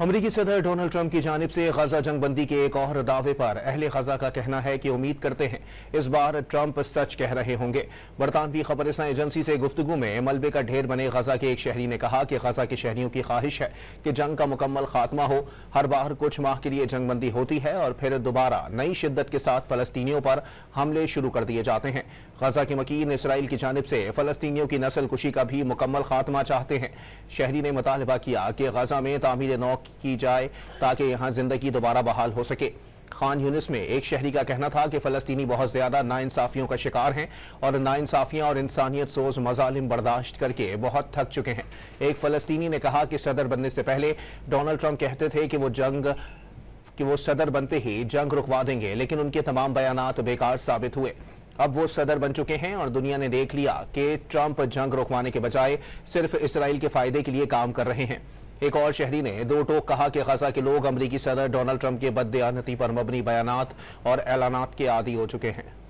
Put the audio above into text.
अमरीकी सदर Donald Trump की जानिब से गजा जंगबंदी के एक और दावे पर अहले गजा का कहना है कि उम्मीद करते हैं इस बार ट्रंप सच कह रहे होंगे। बरतानवी खबरसां एजेंसी से गुफ्तगू में मलबे का ढेर बने गजा के एक शहरी ने कहा कि गजा के शहरियों की ख्वाहिश है कि जंग का मुकम्मल खात्मा हो। हर बार कुछ माह के लिए जंगबंदी होती है और फिर दोबारा नई शिद्दत के साथ फलस्तीनियों पर हमले शुरू कर दिए जाते हैं। गजा के मकीन इसराइल की जानिब से फलस्तीनियों की नस्ल कुशी का भी मुकम्मल खात्मा चाहते हैं। शहरी ने मुतालबा किया कि गजा में तामीर नौ की जाए ताकि यहां जिंदगी दोबारा बहाल हो सके। खान यूनिस में एक शहरी का कहना था कि फलस्तीनी बहुत ज्यादा नाइंसाफियों का शिकार हैं और नाइंसाफियां और इंसानियत सोज मजालिम बर्दाश्त करके बहुत थक चुके हैं। एक फलस्तीनी ने कहा कि सदर बनने से पहले डोनाल्ड ट्रंप कहते थे कि वो सदर बनते ही जंग रुकवा देंगे, लेकिन उनके तमाम बयानात बेकार साबित हुए। अब वो सदर बन चुके हैं और दुनिया ने देख लिया कि ट्रंप जंग रुकवाने के बजाय सिर्फ इसराइल के फायदे के लिए काम कर रहे हैं। एक और शहरी ने दो टोक कहा कि गजा के लोग अमरीकी सदर डोनाल्ड ट्रंप के बददियानती पर मबनी बयानात और ऐलानात के आदी हो चुके हैं।